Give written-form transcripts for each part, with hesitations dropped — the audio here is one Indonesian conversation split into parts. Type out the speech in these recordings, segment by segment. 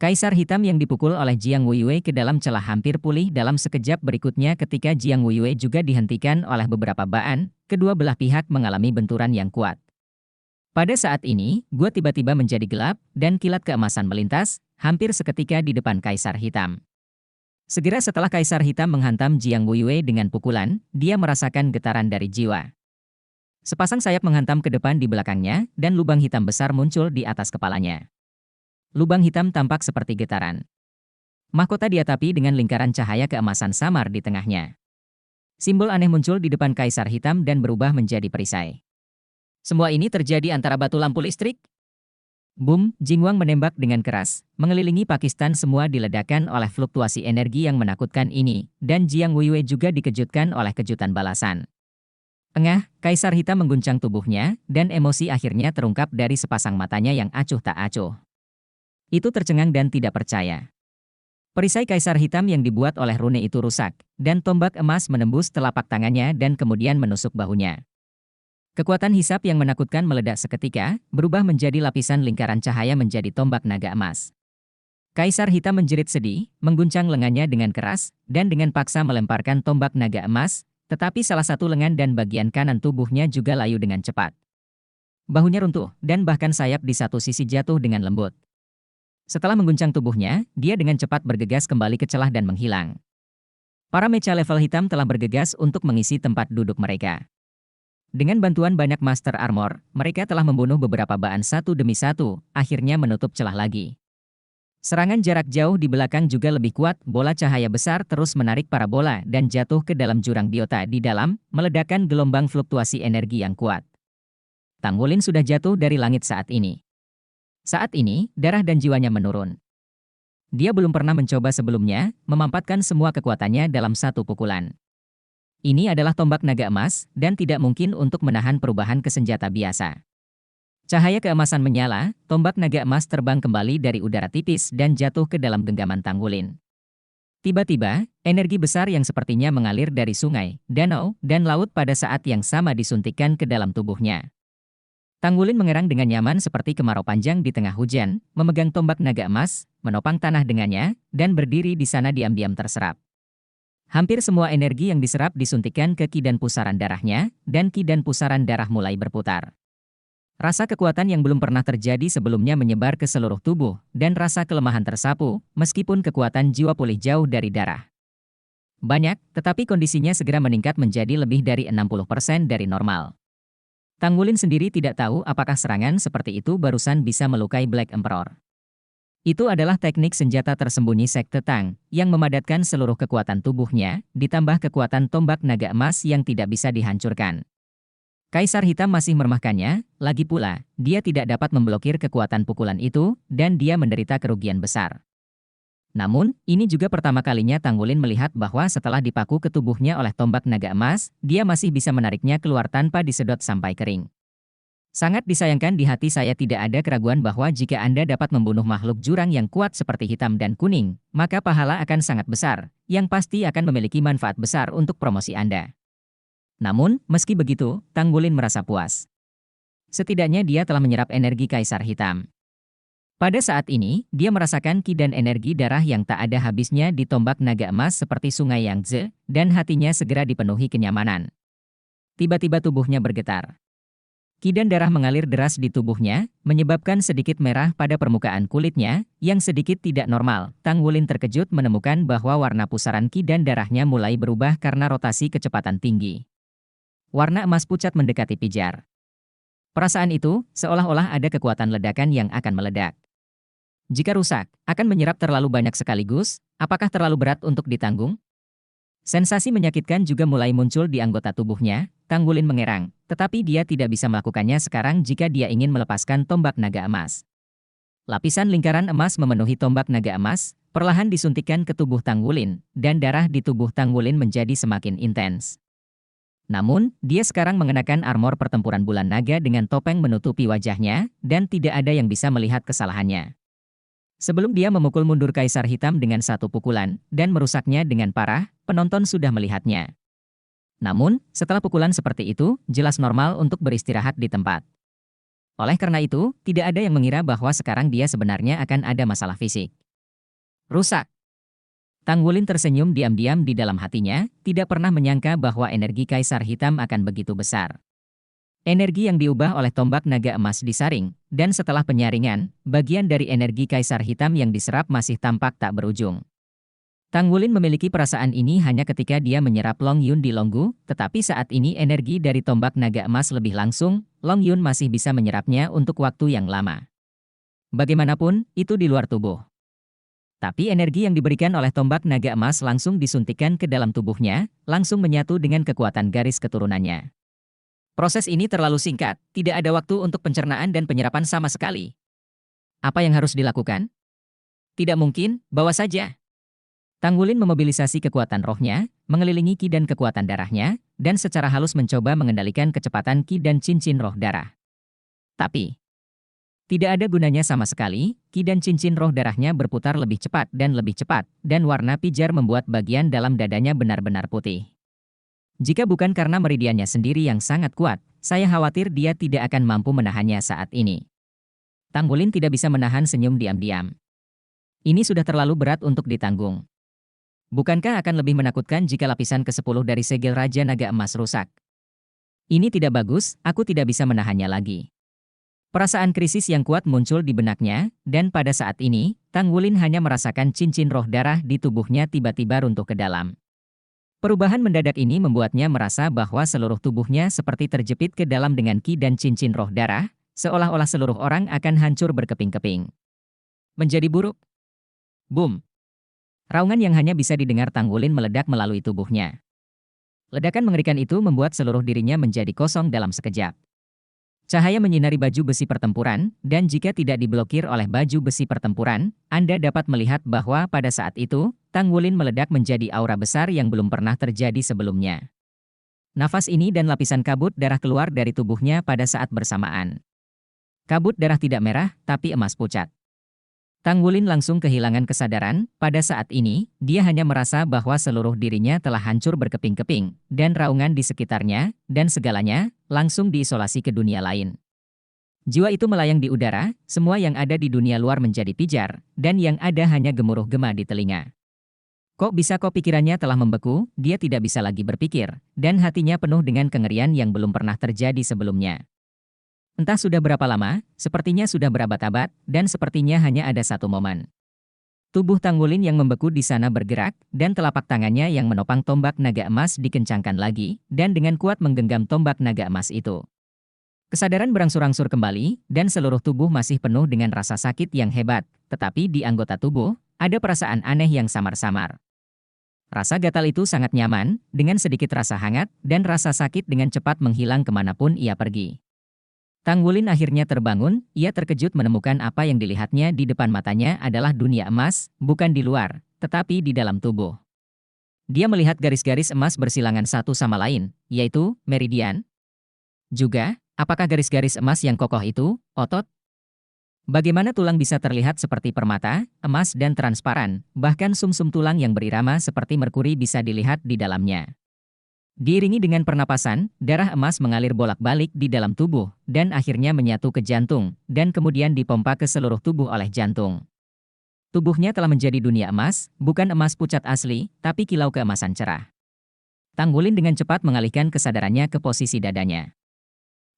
Kaisar Hitam yang dipukul oleh Jiang Weiyue ke dalam celah hampir pulih dalam sekejap berikutnya ketika Jiang Weiyue juga dihentikan oleh beberapa baan, kedua belah pihak mengalami benturan yang kuat. Pada saat ini, gua tiba-tiba menjadi gelap, dan kilat keemasan melintas, hampir seketika di depan Kaisar Hitam. Segera setelah Kaisar Hitam menghantam Jiang Weiyue dengan pukulan, dia merasakan getaran dari jiwa. Sepasang sayap menghantam ke depan di belakangnya, dan lubang hitam besar muncul di atas kepalanya. Lubang hitam tampak seperti getaran. Mahkota diatapi dengan lingkaran cahaya keemasan samar di tengahnya. Simbol aneh muncul di depan Kaisar Hitam dan berubah menjadi perisai. Semua ini terjadi antara batu lampu listrik. Boom, Jingwang menembak dengan keras. Mengelilingi Pakistan semua diledakkan oleh fluktuasi energi yang menakutkan ini, dan Jiang Weiyue juga dikejutkan oleh kejutan balasan. Engah, Kaisar Hitam mengguncang tubuhnya, dan emosi akhirnya terungkap dari sepasang matanya yang acuh tak acuh. Itu tercengang dan tidak percaya. Perisai Kaisar Hitam yang dibuat oleh rune itu rusak, dan tombak emas menembus telapak tangannya dan kemudian menusuk bahunya. Kekuatan hisap yang menakutkan meledak seketika, berubah menjadi lapisan lingkaran cahaya menjadi tombak naga emas. Kaisar Hitam menjerit sedih, mengguncang lengannya dengan keras, dan dengan paksa melemparkan tombak naga emas, tetapi salah satu lengan dan bagian kanan tubuhnya juga layu dengan cepat. Bahunya runtuh, dan bahkan sayap di satu sisi jatuh dengan lembut. Setelah mengguncang tubuhnya, dia dengan cepat bergegas kembali ke celah dan menghilang. Para mecha level hitam telah bergegas untuk mengisi tempat duduk mereka. Dengan bantuan banyak Master Armor, mereka telah membunuh beberapa baan satu demi satu, akhirnya menutup celah lagi. Serangan jarak jauh di belakang juga lebih kuat, bola cahaya besar terus menarik para bola dan jatuh ke dalam jurang biota di dalam, meledakkan gelombang fluktuasi energi yang kuat. Tang Wulin sudah jatuh dari langit saat ini. Saat ini, darah dan jiwanya menurun. Dia belum pernah mencoba sebelumnya, memampatkan semua kekuatannya dalam satu pukulan. Ini adalah tombak naga emas, dan tidak mungkin untuk menahan perubahan ke senjata biasa. Cahaya keemasan menyala, tombak naga emas terbang kembali dari udara tipis dan jatuh ke dalam genggaman Tang Wulin. Tiba-tiba, energi besar yang sepertinya mengalir dari sungai, danau, dan laut pada saat yang sama disuntikkan ke dalam tubuhnya. Tang Wulin mengerang dengan nyaman seperti kemarau panjang di tengah hujan, memegang tombak naga emas, menopang tanah dengannya, dan berdiri di sana diam-diam terserap. Hampir semua energi yang diserap disuntikkan ke ki dan pusaran darahnya, dan ki dan pusaran darah mulai berputar. Rasa kekuatan yang belum pernah terjadi sebelumnya menyebar ke seluruh tubuh, dan rasa kelemahan tersapu, meskipun kekuatan jiwa pulih jauh dari darah. Banyak, tetapi kondisinya segera meningkat menjadi lebih dari 60% dari normal. Tang Wulin sendiri tidak tahu apakah serangan seperti itu barusan bisa melukai Black Emperor. Itu adalah teknik senjata tersembunyi Sekte Tang, yang memadatkan seluruh kekuatan tubuhnya, ditambah kekuatan tombak naga emas yang tidak bisa dihancurkan. Kaisar Hitam masih meremehkannya, lagi pula, dia tidak dapat memblokir kekuatan pukulan itu, dan dia menderita kerugian besar. Namun, ini juga pertama kalinya Tang Wulin melihat bahwa setelah dipaku ke tubuhnya oleh tombak naga emas, dia masih bisa menariknya keluar tanpa disedot sampai kering. Sangat disayangkan di hati saya tidak ada keraguan bahwa jika Anda dapat membunuh makhluk jurang yang kuat seperti hitam dan kuning, maka pahala akan sangat besar, yang pasti akan memiliki manfaat besar untuk promosi Anda. Namun, meski begitu, Tang Wulin merasa puas. Setidaknya dia telah menyerap energi Kaisar Hitam. Pada saat ini, dia merasakan ki dan energi darah yang tak ada habisnya di tombak naga emas seperti sungai Yangtze, dan hatinya segera dipenuhi kenyamanan. Tiba-tiba tubuhnya bergetar. Ki dan darah mengalir deras di tubuhnya, menyebabkan sedikit merah pada permukaan kulitnya, yang sedikit tidak normal. Tang Wulin terkejut menemukan bahwa warna pusaran ki dan darahnya mulai berubah karena rotasi kecepatan tinggi. Warna emas pucat mendekati pijar. Perasaan itu, seolah-olah ada kekuatan ledakan yang akan meledak. Jika rusak, akan menyerap terlalu banyak sekaligus, apakah terlalu berat untuk ditanggung? Sensasi menyakitkan juga mulai muncul di anggota tubuhnya. Tang Wulin mengerang, tetapi dia tidak bisa melakukannya sekarang jika dia ingin melepaskan tombak naga emas. Lapisan lingkaran emas memenuhi tombak naga emas, perlahan disuntikkan ke tubuh Tang Wulin, dan darah di tubuh Tang Wulin menjadi semakin intens. Namun, dia sekarang mengenakan armor pertempuran bulan naga dengan topeng menutupi wajahnya, dan tidak ada yang bisa melihat kesalahannya. Sebelum dia memukul mundur Kaisar Hitam dengan satu pukulan, dan merusaknya dengan parah, penonton sudah melihatnya. Namun, setelah pukulan seperti itu, jelas normal untuk beristirahat di tempat. Oleh karena itu, tidak ada yang mengira bahwa sekarang dia sebenarnya akan ada masalah fisik. Rusak. Tang Wulin tersenyum diam-diam di dalam hatinya, tidak pernah menyangka bahwa energi Kaisar Hitam akan begitu besar. Energi yang diubah oleh tombak naga emas disaring, dan setelah penyaringan, bagian dari energi Kaisar Hitam yang diserap masih tampak tak berujung. Tang Wulin memiliki perasaan ini hanya ketika dia menyerap Long Yun di Longgu, tetapi saat ini energi dari tombak naga emas lebih langsung, Long Yun masih bisa menyerapnya untuk waktu yang lama. Bagaimanapun, itu di luar tubuh. Tapi energi yang diberikan oleh tombak naga emas langsung disuntikkan ke dalam tubuhnya, langsung menyatu dengan kekuatan garis keturunannya. Proses ini terlalu singkat, tidak ada waktu untuk pencernaan dan penyerapan sama sekali. Apa yang harus dilakukan? Tidak mungkin, bawa saja. Tang Wulin memobilisasi kekuatan rohnya, mengelilingi ki dan kekuatan darahnya, dan secara halus mencoba mengendalikan kecepatan ki dan cincin roh darah. Tapi, tidak ada gunanya sama sekali, ki dan cincin roh darahnya berputar lebih cepat, dan warna pijar membuat bagian dalam dadanya benar-benar putih. Jika bukan karena meridiannya sendiri yang sangat kuat, saya khawatir dia tidak akan mampu menahannya saat ini. Tang Wulin tidak bisa menahan senyum diam-diam. Ini sudah terlalu berat untuk ditanggung. Bukankah akan lebih menakutkan jika lapisan ke-10 dari segel Raja Naga Emas rusak? Ini tidak bagus, aku tidak bisa menahannya lagi. Perasaan krisis yang kuat muncul di benaknya, dan pada saat ini, Tang Wulin hanya merasakan cincin roh darah di tubuhnya tiba-tiba runtuh ke dalam. Perubahan mendadak ini membuatnya merasa bahwa seluruh tubuhnya seperti terjepit ke dalam dengan ki dan cincin roh darah, seolah-olah seluruh orang akan hancur berkeping-keping. Menjadi buruk. Boom. Raungan yang hanya bisa didengar Tang Wulin meledak melalui tubuhnya. Ledakan mengerikan itu membuat seluruh dirinya menjadi kosong dalam sekejap. Cahaya menyinari baju besi pertempuran, dan jika tidak diblokir oleh baju besi pertempuran, Anda dapat melihat bahwa pada saat itu, Tang Wulin meledak menjadi aura besar yang belum pernah terjadi sebelumnya. Nafas ini dan lapisan kabut darah keluar dari tubuhnya pada saat bersamaan. Kabut darah tidak merah, tapi emas pucat. Tang Wulin langsung kehilangan kesadaran, pada saat ini, dia hanya merasa bahwa seluruh dirinya telah hancur berkeping-keping, dan raungan di sekitarnya, dan segalanya, langsung diisolasi ke dunia lain. Jiwa itu melayang di udara, semua yang ada di dunia luar menjadi pijar, dan yang ada hanya gemuruh gema di telinga. Kok pikirannya telah membeku, dia tidak bisa lagi berpikir, dan hatinya penuh dengan kengerian yang belum pernah terjadi sebelumnya. Entah sudah berapa lama, sepertinya sudah berabad-abad, dan sepertinya hanya ada satu momen. Tubuh Tang Wulin yang membeku di sana bergerak, dan telapak tangannya yang menopang tombak naga emas dikencangkan lagi, dan dengan kuat menggenggam tombak naga emas itu. Kesadaran berangsur-angsur kembali, dan seluruh tubuh masih penuh dengan rasa sakit yang hebat, tetapi di anggota tubuh, ada perasaan aneh yang samar-samar. Rasa gatal itu sangat nyaman, dengan sedikit rasa hangat, dan rasa sakit dengan cepat menghilang kemanapun ia pergi. Tang Wulin akhirnya terbangun, ia terkejut menemukan apa yang dilihatnya di depan matanya adalah dunia emas, bukan di luar, tetapi di dalam tubuh. Dia melihat garis-garis emas bersilangan satu sama lain, yaitu meridian. Juga, apakah garis-garis emas yang kokoh itu, otot? Bagaimana tulang bisa terlihat seperti permata, emas dan transparan, bahkan sumsum tulang yang berirama seperti merkuri bisa dilihat di dalamnya. Diiringi dengan pernapasan, darah emas mengalir bolak-balik di dalam tubuh, dan akhirnya menyatu ke jantung, dan kemudian dipompa ke seluruh tubuh oleh jantung. Tubuhnya telah menjadi dunia emas, bukan emas pucat asli, tapi kilau keemasan cerah. Tang Wulin dengan cepat mengalihkan kesadarannya ke posisi dadanya.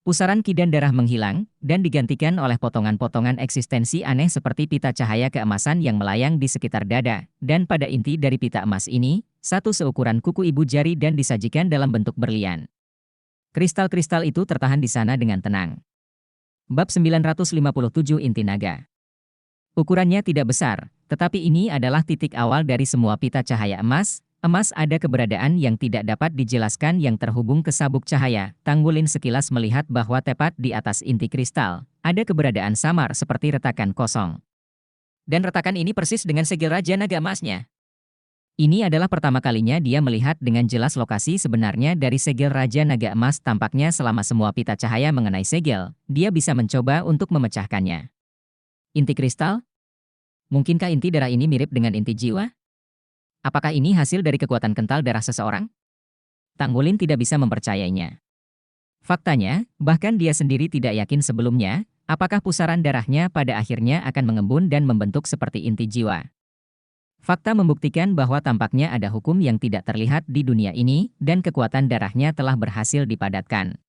Pusaran ki dan darah menghilang, dan digantikan oleh potongan-potongan eksistensi aneh seperti pita cahaya keemasan yang melayang di sekitar dada, dan pada inti dari pita emas ini, satu seukuran kuku ibu jari dan disajikan dalam bentuk berlian. Kristal-kristal itu tertahan di sana dengan tenang. Bab 957 Inti Naga. Ukurannya tidak besar, tetapi ini adalah titik awal dari semua pita cahaya emas. Emas ada keberadaan yang tidak dapat dijelaskan yang terhubung ke sabuk cahaya. Tang Wulin sekilas melihat bahwa tepat di atas inti kristal, ada keberadaan samar seperti retakan kosong. Dan retakan ini persis dengan segel Raja Naga Emasnya. Ini adalah pertama kalinya dia melihat dengan jelas lokasi sebenarnya dari segel Raja Naga Emas. Tampaknya selama semua pita cahaya mengenai segel, dia bisa mencoba untuk memecahkannya. Inti kristal? Mungkinkah inti darah ini mirip dengan inti jiwa? Apakah ini hasil dari kekuatan kental darah seseorang? Tang Wulin tidak bisa mempercayainya. Faktanya, bahkan dia sendiri tidak yakin sebelumnya, apakah pusaran darahnya pada akhirnya akan mengembun dan membentuk seperti inti jiwa. Fakta membuktikan bahwa tampaknya ada hukum yang tidak terlihat di dunia ini, dan kekuatan darahnya telah berhasil dipadatkan.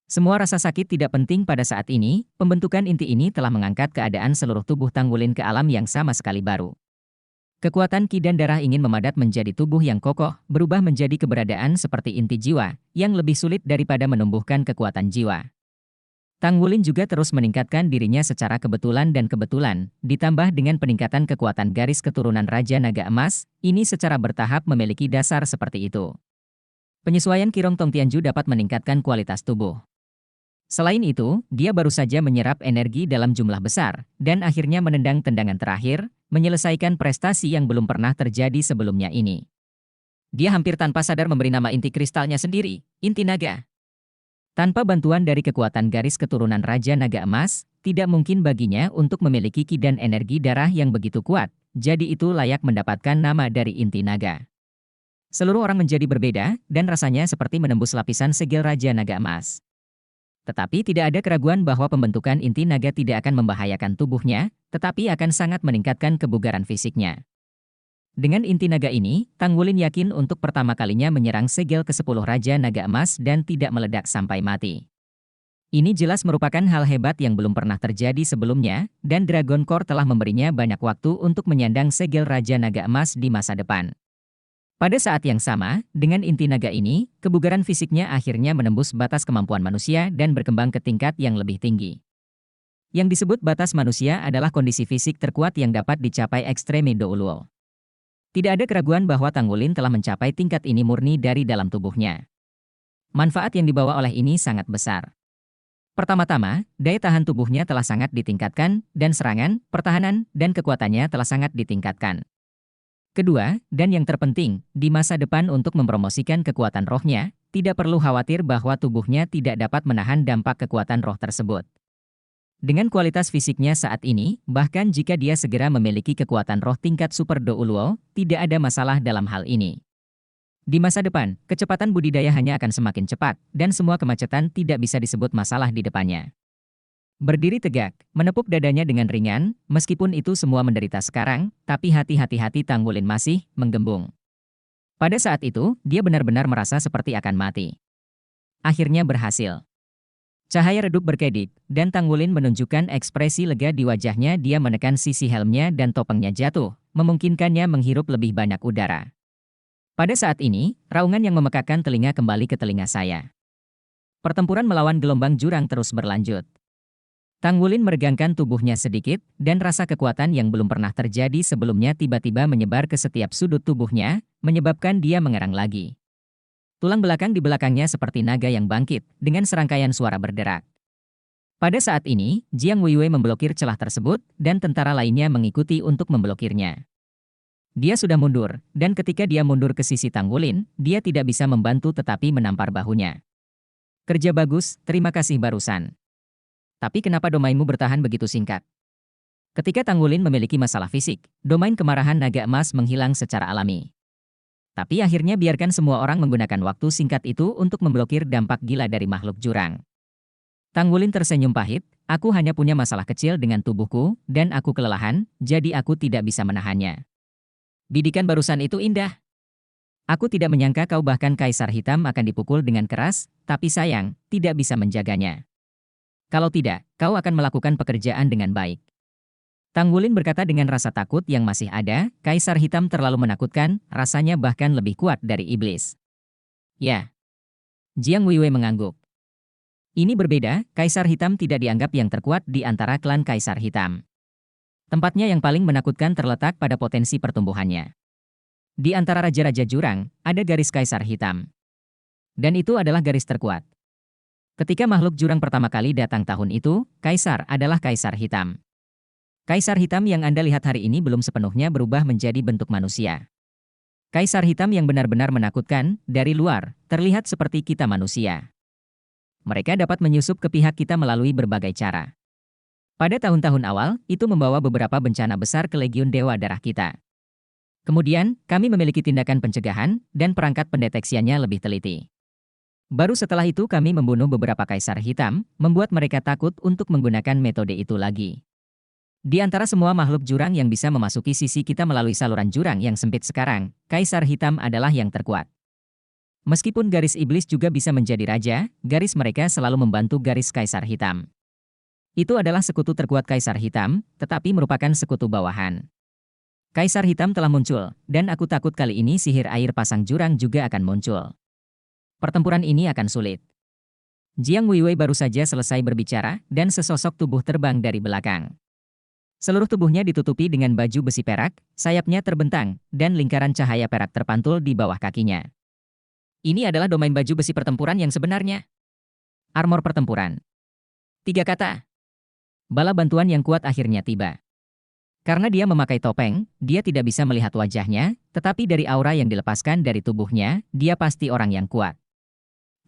Semua rasa sakit tidak penting pada saat ini, pembentukan inti ini telah mengangkat keadaan seluruh tubuh Tanggulin ke alam yang sama sekali baru. Kekuatan ki dan darah ingin memadat menjadi tubuh yang kokoh, berubah menjadi keberadaan seperti inti jiwa, yang lebih sulit daripada menumbuhkan kekuatan jiwa. Tanggulin juga terus meningkatkan dirinya secara kebetulan dan kebetulan, ditambah dengan peningkatan kekuatan garis keturunan Raja Naga Emas, ini secara bertahap memiliki dasar seperti itu. Penyesuaian Kirong Tongtianju dapat meningkatkan kualitas tubuh. Selain itu, dia baru saja menyerap energi dalam jumlah besar, dan akhirnya menendang tendangan terakhir, menyelesaikan prestasi yang belum pernah terjadi sebelumnya ini. Dia hampir tanpa sadar memberi nama inti kristalnya sendiri, inti naga. Tanpa bantuan dari kekuatan garis keturunan Raja Naga Emas, tidak mungkin baginya untuk memiliki ki dan energi darah yang begitu kuat, jadi itu layak mendapatkan nama dari inti naga. Seluruh orang menjadi berbeda, dan rasanya seperti menembus lapisan segel Raja Naga Emas. Tetapi tidak ada keraguan bahwa pembentukan inti naga tidak akan membahayakan tubuhnya, tetapi akan sangat meningkatkan kebugaran fisiknya. Dengan inti naga ini, Tanggulin yakin untuk pertama kalinya menyerang segel ke-10 Raja Naga Emas dan tidak meledak sampai mati. Ini jelas merupakan hal hebat yang belum pernah terjadi sebelumnya, dan Dragon Core telah memberinya banyak waktu untuk menyandang segel Raja Naga Emas di masa depan. Pada saat yang sama, dengan inti naga ini, kebugaran fisiknya akhirnya menembus batas kemampuan manusia dan berkembang ke tingkat yang lebih tinggi. Yang disebut batas manusia adalah kondisi fisik terkuat yang dapat dicapai Extreme Douluo. Tidak ada keraguan bahwa Tanggulin telah mencapai tingkat ini murni dari dalam tubuhnya. Manfaat yang dibawa oleh ini sangat besar. Pertama-tama, daya tahan tubuhnya telah sangat ditingkatkan, dan serangan, pertahanan, dan kekuatannya telah sangat ditingkatkan. Kedua, dan yang terpenting, di masa depan untuk mempromosikan kekuatan rohnya, tidak perlu khawatir bahwa tubuhnya tidak dapat menahan dampak kekuatan roh tersebut. Dengan kualitas fisiknya saat ini, bahkan jika dia segera memiliki kekuatan roh tingkat Super Douluo, tidak ada masalah dalam hal ini. Di masa depan, kecepatan budidaya hanya akan semakin cepat, dan semua kemacetan tidak bisa disebut masalah di depannya. Berdiri tegak, menepuk dadanya dengan ringan, meskipun itu semua menderita sekarang, tapi hati-hati Tanggulin masih menggembung. Pada saat itu, dia benar-benar merasa seperti akan mati. Akhirnya berhasil. Cahaya redup berkedip, dan Tanggulin menunjukkan ekspresi lega di wajahnya. Dia menekan sisi helmnya dan topengnya jatuh, memungkinkannya menghirup lebih banyak udara. Pada saat ini, raungan yang memekakkan telinga kembali ke telinga saya. Pertempuran melawan gelombang jurang terus berlanjut. Tanggulin meregangkan tubuhnya sedikit, dan rasa kekuatan yang belum pernah terjadi sebelumnya tiba-tiba menyebar ke setiap sudut tubuhnya, menyebabkan dia mengerang lagi. Tulang belakang di belakangnya seperti naga yang bangkit, dengan serangkaian suara berderak. Pada saat ini, Jiang Weiwei memblokir celah tersebut, dan tentara lainnya mengikuti untuk memblokirnya. Dia sudah mundur, dan ketika dia mundur ke sisi Tanggulin, dia tidak bisa membantu tetapi menampar bahunya. Kerja bagus, terima kasih barusan. Tapi kenapa domainmu bertahan begitu singkat? Ketika Tanggulin memiliki masalah fisik, domain kemarahan naga emas menghilang secara alami. Tapi akhirnya biarkan semua orang menggunakan waktu singkat itu untuk memblokir dampak gila dari makhluk jurang. Tanggulin tersenyum pahit, aku hanya punya masalah kecil dengan tubuhku, dan aku kelelahan, jadi aku tidak bisa menahannya. Bidikan barusan itu indah. Aku tidak menyangka kau bahkan Kaisar Hitam akan dipukul dengan keras, tapi sayang, tidak bisa menjaganya. Kalau tidak, kau akan melakukan pekerjaan dengan baik. Tanggulin berkata dengan rasa takut yang masih ada, Kaisar Hitam terlalu menakutkan, rasanya bahkan lebih kuat dari iblis. Ya. Jiang Weiwei mengangguk. Ini berbeda, Kaisar Hitam tidak dianggap yang terkuat di antara klan Kaisar Hitam. Tempatnya yang paling menakutkan terletak pada potensi pertumbuhannya. Di antara raja-raja jurang, ada garis Kaisar Hitam. Dan itu adalah garis terkuat. Ketika makhluk jurang pertama kali datang tahun itu, Kaisar adalah Kaisar Hitam. Kaisar Hitam yang Anda lihat hari ini belum sepenuhnya berubah menjadi bentuk manusia. Kaisar Hitam yang benar-benar menakutkan, dari luar, terlihat seperti kita manusia. Mereka dapat menyusup ke pihak kita melalui berbagai cara. Pada tahun-tahun awal, itu membawa beberapa bencana besar ke Legiun Dewa Darah kita. Kemudian, kami memiliki tindakan pencegahan, dan perangkat pendeteksiannya lebih teliti. Baru setelah itu kami membunuh beberapa Kaisar Hitam, membuat mereka takut untuk menggunakan metode itu lagi. Di antara semua makhluk jurang yang bisa memasuki sisi kita melalui saluran jurang yang sempit sekarang, Kaisar Hitam adalah yang terkuat. Meskipun garis iblis juga bisa menjadi raja, garis mereka selalu membantu garis Kaisar Hitam. Itu adalah sekutu terkuat Kaisar Hitam, tetapi merupakan sekutu bawahan. Kaisar Hitam telah muncul, dan aku takut kali ini sihir air pasang jurang juga akan muncul. Pertempuran ini akan sulit. Jiang Weiwei baru saja selesai berbicara, dan sesosok tubuh terbang dari belakang. Seluruh tubuhnya ditutupi dengan baju besi perak, sayapnya terbentang, dan lingkaran cahaya perak terpantul di bawah kakinya. Ini adalah domain baju besi pertempuran yang sebenarnya. Armor pertempuran. 3 kata. Bala bantuan yang kuat akhirnya tiba. Karena dia memakai topeng, dia tidak bisa melihat wajahnya, tetapi dari aura yang dilepaskan dari tubuhnya, dia pasti orang yang kuat.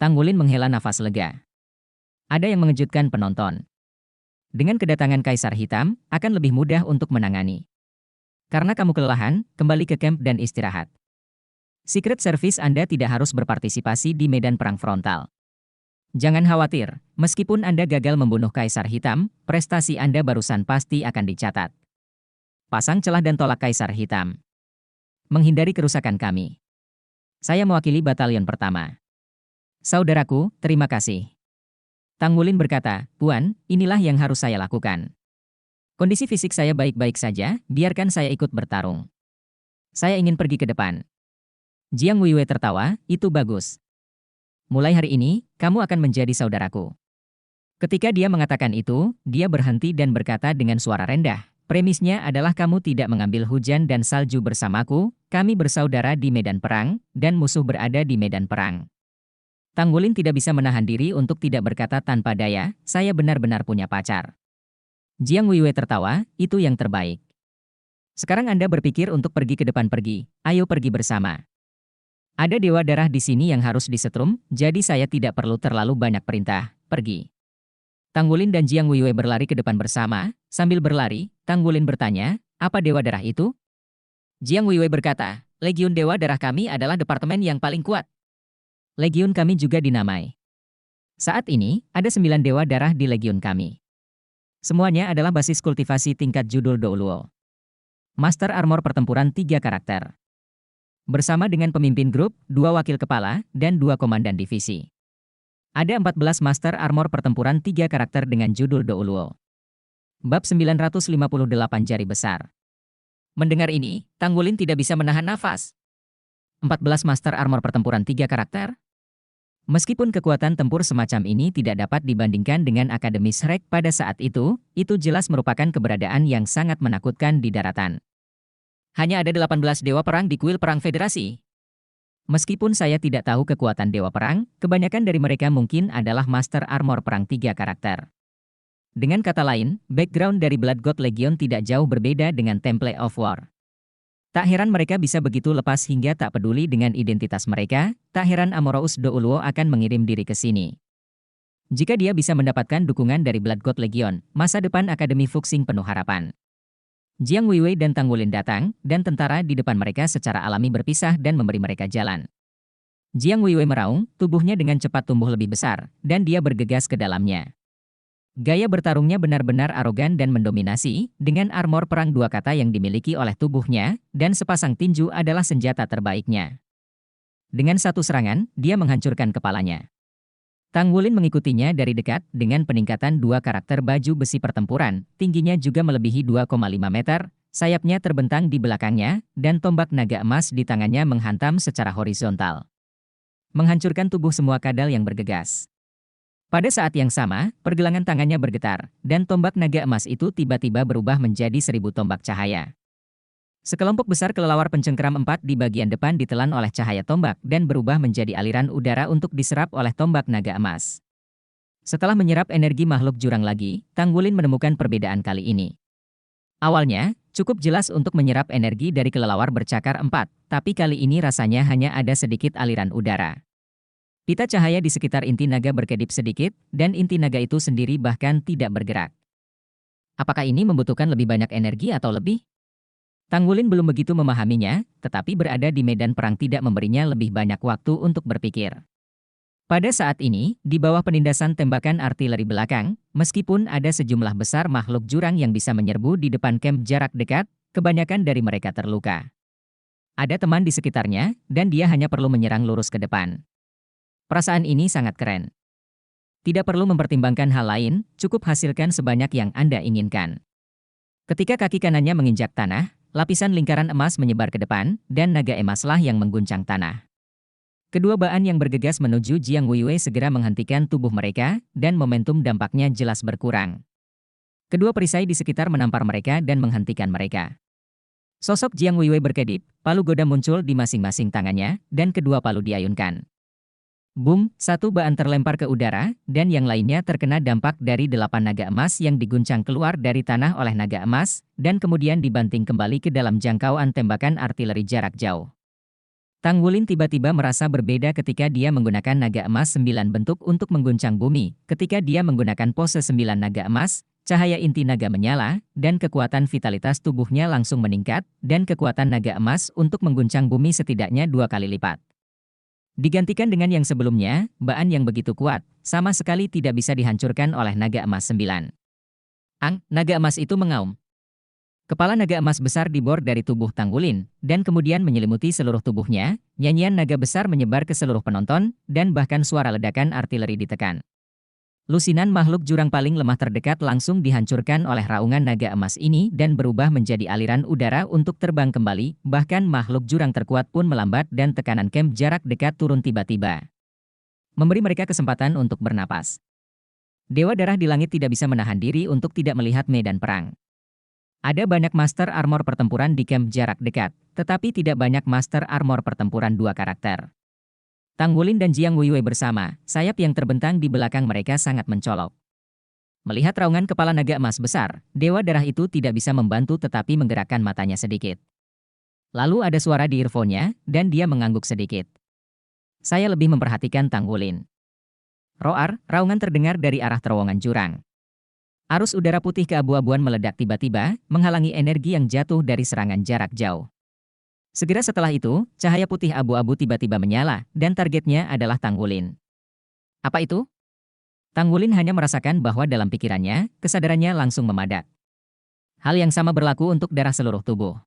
Tang Wulin menghela nafas lega. Ada yang mengejutkan penonton. Dengan kedatangan Kaisar Hitam, akan lebih mudah untuk menangani. Karena kamu kelelahan, kembali ke camp dan istirahat. Secret Service Anda tidak harus berpartisipasi di medan perang frontal. Jangan khawatir, meskipun Anda gagal membunuh Kaisar Hitam, prestasi Anda barusan pasti akan dicatat. Pasang celah dan tolak Kaisar Hitam. Menghindari kerusakan kami. Saya mewakili batalion pertama. Saudaraku, terima kasih. Tang Wulin berkata, Puan, inilah yang harus saya lakukan. Kondisi fisik saya baik-baik saja, biarkan saya ikut bertarung. Saya ingin pergi ke depan. Jiang Weiwei tertawa, itu bagus. Mulai hari ini, kamu akan menjadi saudaraku. Ketika dia mengatakan itu, dia berhenti dan berkata dengan suara rendah, premisnya adalah kamu tidak mengambil hujan dan salju bersamaku, kami bersaudara di medan perang, dan musuh berada di medan perang. Tang Wulin tidak bisa menahan diri untuk tidak berkata tanpa daya, saya benar-benar punya pacar. Jiang Weiwei tertawa, itu yang terbaik. Sekarang Anda berpikir untuk pergi ke depan pergi, ayo pergi bersama. Ada dewa darah di sini yang harus disetrum, jadi saya tidak perlu terlalu banyak perintah, pergi. Tang Wulin dan Jiang Weiwei berlari ke depan bersama, sambil berlari, Tang Wulin bertanya, apa dewa darah itu? Jiang Weiwei berkata, Legiun Dewa Darah kami adalah departemen yang paling kuat. Legiun kami juga dinamai. Saat ini, ada 9 dewa darah di legiun kami. Semuanya adalah basis kultivasi tingkat judul Douluo. Master Armor Pertempuran 3 karakter. Bersama dengan pemimpin grup, 2 wakil kepala, dan 2 komandan divisi. Ada 14 Master Armor Pertempuran 3 karakter dengan judul Douluo. Bab 958 Jari Besar. Mendengar ini, Tang Wulin tidak bisa menahan nafas. 14 Master Armor Pertempuran 3 karakter? Meskipun kekuatan tempur semacam ini tidak dapat dibandingkan dengan Akademi Shrek pada saat itu jelas merupakan keberadaan yang sangat menakutkan di daratan. Hanya ada 18 dewa perang di kuil perang federasi. Meskipun saya tidak tahu kekuatan dewa perang, kebanyakan dari mereka mungkin adalah Master Armor Perang 3 karakter. Dengan kata lain, background dari Blood God Legion tidak jauh berbeda dengan Temple of War. Tak heran mereka bisa begitu lepas hingga tak peduli dengan identitas mereka, tak heran Amorous Douluo akan mengirim diri ke sini. Jika dia bisa mendapatkan dukungan dari Blood God Legion, masa depan Akademi Fuxing penuh harapan. Jiang Weiwei dan Tang Wulin datang, dan tentara di depan mereka secara alami berpisah dan memberi mereka jalan. Jiang Weiwei meraung, tubuhnya dengan cepat tumbuh lebih besar, dan dia bergegas ke dalamnya. Gaya bertarungnya benar-benar arogan dan mendominasi, dengan armor perang 2 kata yang dimiliki oleh tubuhnya, dan sepasang tinju adalah senjata terbaiknya. Dengan satu serangan, dia menghancurkan kepalanya. Tang Wulin mengikutinya dari dekat dengan peningkatan 2 karakter baju besi pertempuran, tingginya juga melebihi 2,5 meter, sayapnya terbentang di belakangnya, dan tombak naga emas di tangannya menghantam secara horizontal. Menghancurkan tubuh semua kadal yang bergegas. Pada saat yang sama, pergelangan tangannya bergetar, dan tombak naga emas itu tiba-tiba berubah menjadi 1000 tombak cahaya. Sekelompok besar kelelawar pencengkeram 4 di bagian depan ditelan oleh cahaya tombak dan berubah menjadi aliran udara untuk diserap oleh tombak naga emas. Setelah menyerap energi makhluk jurang lagi, Tang Wulin menemukan perbedaan kali ini. Awalnya, cukup jelas untuk menyerap energi dari kelelawar bercakar 4, tapi kali ini rasanya hanya ada sedikit aliran udara. Pita cahaya di sekitar inti naga berkedip sedikit, dan inti naga itu sendiri bahkan tidak bergerak. Apakah ini membutuhkan lebih banyak energi atau lebih? Tang Wulin belum begitu memahaminya, tetapi berada di medan perang tidak memberinya lebih banyak waktu untuk berpikir. Pada saat ini, di bawah penindasan tembakan artileri belakang, meskipun ada sejumlah besar makhluk jurang yang bisa menyerbu di depan camp jarak dekat, kebanyakan dari mereka terluka. Ada teman di sekitarnya, dan dia hanya perlu menyerang lurus ke depan. Perasaan ini sangat keren. Tidak perlu mempertimbangkan hal lain, cukup hasilkan sebanyak yang Anda inginkan. Ketika kaki kanannya menginjak tanah, lapisan lingkaran emas menyebar ke depan, dan naga emaslah yang mengguncang tanah. Kedua baan yang bergegas menuju Jiang Weiwei segera menghentikan tubuh mereka, dan momentum dampaknya jelas berkurang. Kedua perisai di sekitar menampar mereka dan menghentikan mereka. Sosok Jiang Weiwei berkedip, palu goda muncul di masing-masing tangannya, dan kedua palu diayunkan. Boom, satu baan terlempar ke udara, dan yang lainnya terkena dampak dari 8 naga emas yang diguncang keluar dari tanah oleh naga emas, dan kemudian dibanting kembali ke dalam jangkauan tembakan artileri jarak jauh. Tang Wulin tiba-tiba merasa berbeda ketika dia menggunakan naga emas 9 bentuk untuk mengguncang bumi. Ketika dia menggunakan pose 9 naga emas, cahaya inti naga menyala, dan kekuatan vitalitas tubuhnya langsung meningkat, dan kekuatan naga emas untuk mengguncang bumi setidaknya 2 kali lipat. Digantikan dengan yang sebelumnya, baan yang begitu kuat, sama sekali tidak bisa dihancurkan oleh naga emas 9. Naga emas itu mengaum. Kepala naga emas besar dibor dari tubuh Tang Wulin, dan kemudian menyelimuti seluruh tubuhnya, nyanyian naga besar menyebar ke seluruh penonton, dan bahkan suara ledakan artileri ditekan. Lusinan makhluk jurang paling lemah terdekat langsung dihancurkan oleh raungan naga emas ini dan berubah menjadi aliran udara untuk terbang kembali, bahkan makhluk jurang terkuat pun melambat dan tekanan camp jarak dekat turun tiba-tiba. Memberi mereka kesempatan untuk bernapas. Dewa darah di langit tidak bisa menahan diri untuk tidak melihat medan perang. Ada banyak master armor pertempuran di camp jarak dekat, tetapi tidak banyak master armor pertempuran dua karakter. Tang Wulin dan Jiang Weiwei bersama, sayap yang terbentang di belakang mereka sangat mencolok. Melihat raungan kepala naga emas besar, Dewa Darah itu tidak bisa membantu tetapi menggerakkan matanya sedikit. Lalu ada suara di earphone-nya, dan dia mengangguk sedikit. Saya lebih memperhatikan Tang Wulin. Roar, raungan terdengar dari arah terowongan jurang. Arus udara putih keabu-abuan meledak tiba-tiba, menghalangi energi yang jatuh dari serangan jarak jauh. Segera setelah itu, cahaya putih abu-abu tiba-tiba menyala, dan targetnya adalah Tang Wulin. Apa itu? Tang Wulin hanya merasakan bahwa dalam pikirannya, kesadarannya langsung memadat. Hal yang sama berlaku untuk darah seluruh tubuh.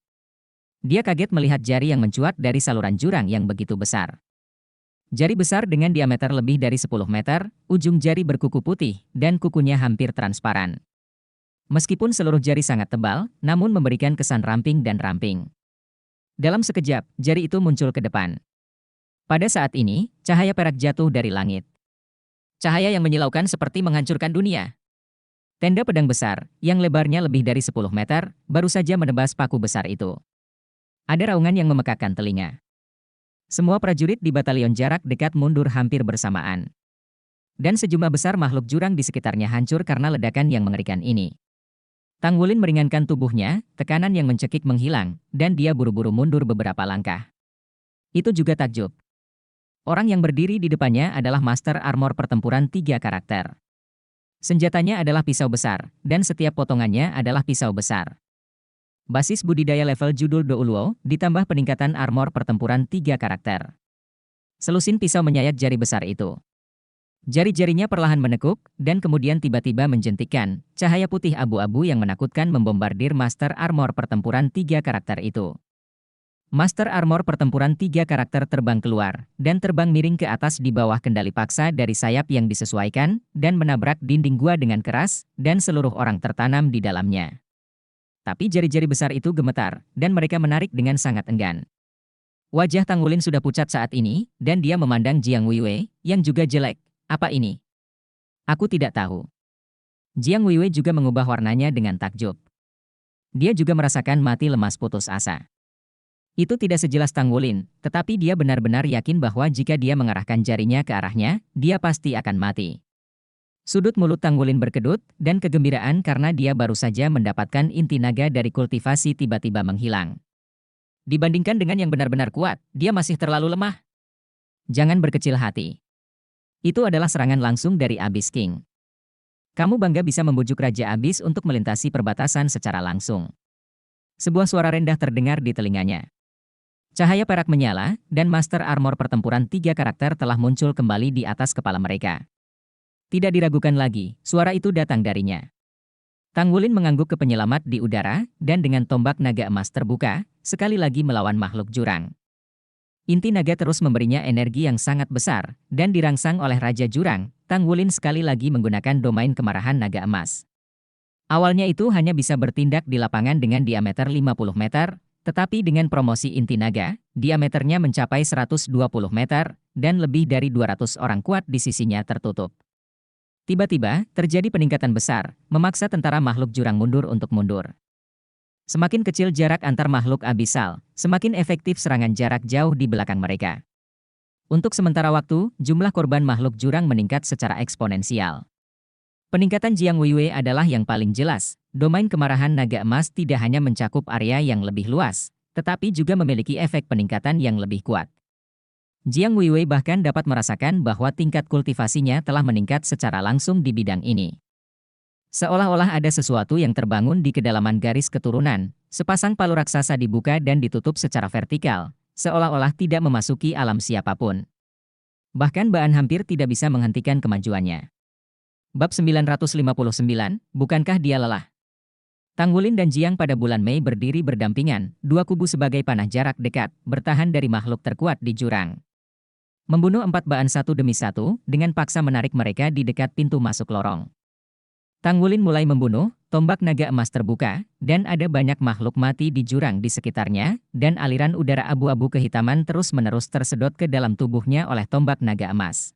Dia kaget melihat jari yang mencuat dari saluran jurang yang begitu besar. Jari besar dengan diameter lebih dari 10 meter, ujung jari berkuku putih, dan kukunya hampir transparan. Meskipun seluruh jari sangat tebal, namun memberikan kesan ramping dan ramping. Dalam sekejap, jari itu muncul ke depan. Pada saat ini, cahaya perak jatuh dari langit. Cahaya yang menyilaukan seperti menghancurkan dunia. Tenda pedang besar, yang lebarnya lebih dari 10 meter, baru saja menebas paku besar itu. Ada raungan yang memekakkan telinga. Semua prajurit di batalion jarak dekat mundur hampir bersamaan. Dan sejumlah besar makhluk jurang di sekitarnya hancur karena ledakan yang mengerikan ini. Tang Wulin meringankan tubuhnya, tekanan yang mencekik menghilang, dan dia buru-buru mundur beberapa langkah. Itu juga takjub. Orang yang berdiri di depannya adalah Master Armor Pertempuran 3 karakter. Senjatanya adalah pisau besar, dan setiap potongannya adalah pisau besar. Basis budidaya level judul Douluo, ditambah peningkatan armor pertempuran 3 karakter. Selusin pisau menyayat jari besar itu. Jari-jarinya perlahan menekuk, dan kemudian tiba-tiba menjentikkan, cahaya putih abu-abu yang menakutkan membombardir Master Armor Pertempuran 3 karakter itu. Master Armor Pertempuran 3 karakter terbang keluar, dan terbang miring ke atas di bawah kendali paksa dari sayap yang disesuaikan, dan menabrak dinding gua dengan keras, dan seluruh orang tertanam di dalamnya. Tapi jari-jari besar itu gemetar, dan mereka menarik dengan sangat enggan. Wajah Tang Wulin sudah pucat saat ini, dan dia memandang Jiang Weiwei, yang juga jelek. Apa ini? Aku tidak tahu. Jiang Weiwei juga mengubah warnanya dengan takjub. Dia juga merasakan mati lemas putus asa. Itu tidak sejelas Tang Wulin, tetapi dia benar-benar yakin bahwa jika dia mengarahkan jarinya ke arahnya, dia pasti akan mati. Sudut mulut Tang Wulin berkedut, dan kegembiraan karena dia baru saja mendapatkan inti naga dari kultivasi tiba-tiba menghilang. Dibandingkan dengan yang benar-benar kuat, dia masih terlalu lemah. Jangan berkecil hati. Itu adalah serangan langsung dari Abyss King. Kamu bangga bisa membujuk Raja Abyss untuk melintasi perbatasan secara langsung. Sebuah suara rendah terdengar di telinganya. Cahaya perak menyala, dan Master Armor pertempuran tiga karakter telah muncul kembali di atas kepala mereka. Tidak diragukan lagi, suara itu datang darinya. Tang Wulin mengangguk ke penyelamat di udara, dan dengan tombak naga emas terbuka, sekali lagi melawan makhluk jurang. Inti naga terus memberinya energi yang sangat besar, dan dirangsang oleh Raja Jurang, Tang Wulin sekali lagi menggunakan domain kemarahan naga emas. Awalnya itu hanya bisa bertindak di lapangan dengan diameter 50 meter, tetapi dengan promosi inti naga, diameternya mencapai 120 meter, dan lebih dari 200 orang kuat di sisinya tertutup. Tiba-tiba, terjadi peningkatan besar, memaksa tentara makhluk jurang mundur untuk mundur. Semakin kecil jarak antar makhluk abisal, semakin efektif serangan jarak jauh di belakang mereka. Untuk sementara waktu, jumlah korban makhluk jurang meningkat secara eksponensial. Peningkatan Jiang Weiwei adalah yang paling jelas. Domain kemarahan naga emas tidak hanya mencakup area yang lebih luas, tetapi juga memiliki efek peningkatan yang lebih kuat. Jiang Weiwei bahkan dapat merasakan bahwa tingkat kultivasinya telah meningkat secara langsung di bidang ini. Seolah-olah ada sesuatu yang terbangun di kedalaman garis keturunan, sepasang palu raksasa dibuka dan ditutup secara vertikal, seolah-olah tidak memasuki alam siapapun. Bahkan Baan hampir tidak bisa menghentikan kemajuannya. Bab 959, bukankah dia lelah? Tang Wulin dan Jiang pada bulan Mei berdiri berdampingan, dua kubu sebagai panah jarak dekat, bertahan dari makhluk terkuat di jurang. Membunuh 4 Baan satu demi satu, dengan paksa menarik mereka di dekat pintu masuk lorong. Tang Wulin mulai membunuh, tombak naga emas terbuka, dan ada banyak makhluk mati di jurang di sekitarnya, dan aliran udara abu-abu kehitaman terus-menerus tersedot ke dalam tubuhnya oleh tombak naga emas.